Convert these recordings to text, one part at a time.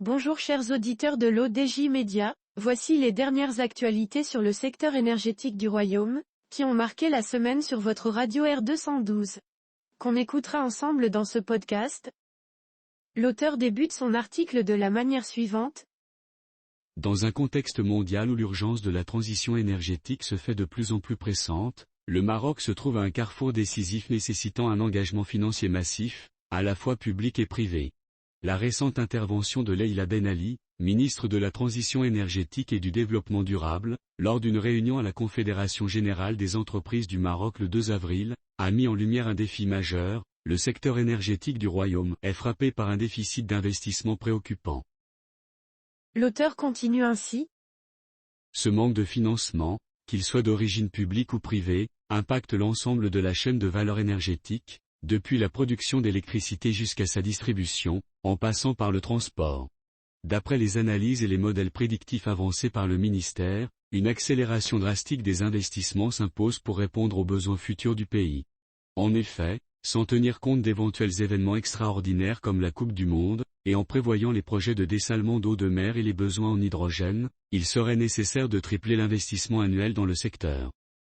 Bonjour chers auditeurs de l'ODJ Média, voici les dernières actualités sur le secteur énergétique du Royaume, qui ont marqué la semaine sur votre radio R212. Qu'on écoutera ensemble dans ce podcast. L'auteur débute son article de la manière suivante. Dans un contexte mondial où l'urgence de la transition énergétique se fait de plus en plus pressante, le Maroc se trouve à un carrefour décisif nécessitant un engagement financier massif, à la fois public et privé. La récente intervention de Leïla Ben Ali, ministre de la Transition énergétique et du Développement durable, lors d'une réunion à la Confédération générale des entreprises du Maroc le 2 avril, a mis en lumière un défi majeur. Le secteur énergétique du Royaume est frappé par un déficit d'investissement préoccupant. L'auteur continue ainsi. Ce manque de financement, qu'il soit d'origine publique ou privée, impacte l'ensemble de la chaîne de valeur énergétique, depuis la production d'électricité jusqu'à sa distribution, en passant par le transport. D'après les analyses et les modèles prédictifs avancés par le ministère, une accélération drastique des investissements s'impose pour répondre aux besoins futurs du pays. En effet, sans tenir compte d'éventuels événements extraordinaires comme la Coupe du Monde, et en prévoyant les projets de dessalement d'eau de mer et les besoins en hydrogène, il serait nécessaire de tripler l'investissement annuel dans le secteur.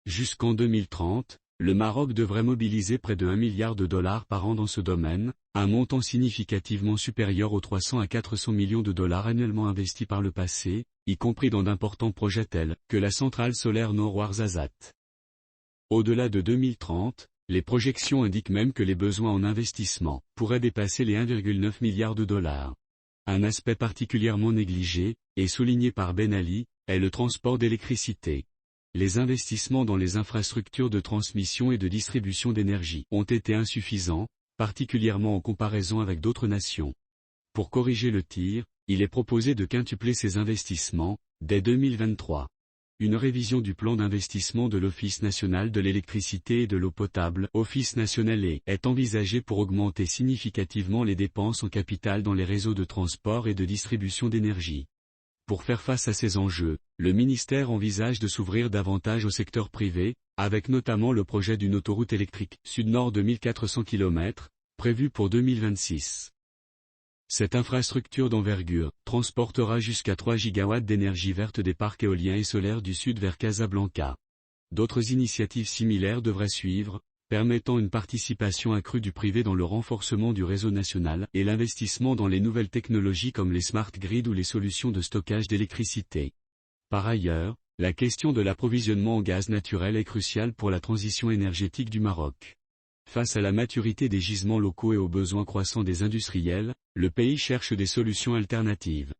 Jusqu'en 2030, le Maroc devrait mobiliser près de 1 milliard de dollars par an dans ce domaine, un montant significativement supérieur aux 300 à 400 millions de dollars annuellement investis par le passé, y compris dans d'importants projets tels que la centrale solaire Noor Ouarzazate. Au-delà de 2030, les projections indiquent même que les besoins en investissement pourraient dépasser les 1,9 milliard de dollars. Un aspect particulièrement négligé, et souligné par Ben Ali, est le transport d'électricité. Les investissements dans les infrastructures de transmission et de distribution d'énergie ont été insuffisants, particulièrement en comparaison avec d'autres nations. Pour corriger le tir, il est proposé de quintupler ces investissements, dès 2023. Une révision du plan d'investissement de l'Office national de l'électricité et de l'eau potable, Office national est envisagée pour augmenter significativement les dépenses en capital dans les réseaux de transport et de distribution d'énergie. Pour faire face à ces enjeux, le ministère envisage de s'ouvrir davantage au secteur privé, avec notamment le projet d'une autoroute électrique sud-nord de 1400 km, prévue pour 2026. Cette infrastructure d'envergure transportera jusqu'à 3 gigawatts d'énergie verte des parcs éoliens et solaires du sud vers Casablanca. D'autres initiatives similaires devraient suivre, permettant une participation accrue du privé dans le renforcement du réseau national et l'investissement dans les nouvelles technologies comme les smart grids ou les solutions de stockage d'électricité. Par ailleurs, la question de l'approvisionnement en gaz naturel est cruciale pour la transition énergétique du Maroc. Face à la maturité des gisements locaux et aux besoins croissants des industriels, le pays cherche des solutions alternatives.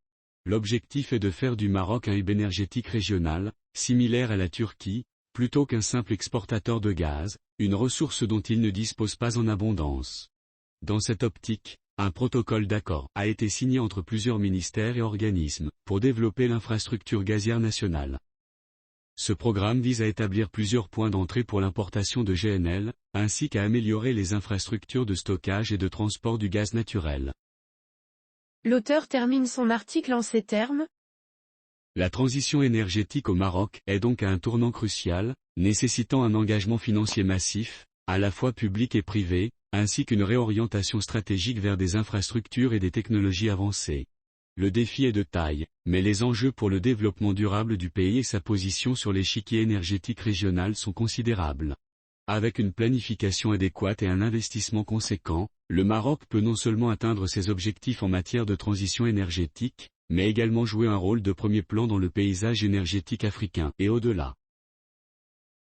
L'objectif est de faire du Maroc un hub énergétique régional, similaire à la Turquie, plutôt qu'un simple exportateur de gaz, une ressource dont il ne dispose pas en abondance. Dans cette optique, un protocole d'accord a été signé entre plusieurs ministères et organismes pour développer l'infrastructure gazière nationale. Ce programme vise à établir plusieurs points d'entrée pour l'importation de GNL, ainsi qu'à améliorer les infrastructures de stockage et de transport du gaz naturel. L'auteur termine son article en ces termes. La transition énergétique au Maroc est donc à un tournant crucial, nécessitant un engagement financier massif, à la fois public et privé, ainsi qu'une réorientation stratégique vers des infrastructures et des technologies avancées. Le défi est de taille, mais les enjeux pour le développement durable du pays et sa position sur l'échiquier énergétique régional sont considérables. Avec une planification adéquate et un investissement conséquent, le Maroc peut non seulement atteindre ses objectifs en matière de transition énergétique, mais également jouer un rôle de premier plan dans le paysage énergétique africain et au-delà.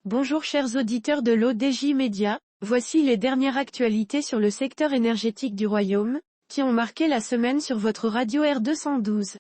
Bonjour chers auditeurs de l'ODJ Média, voici les dernières actualités sur le secteur énergétique du Royaume, qui ont marqué la semaine sur votre radio R212.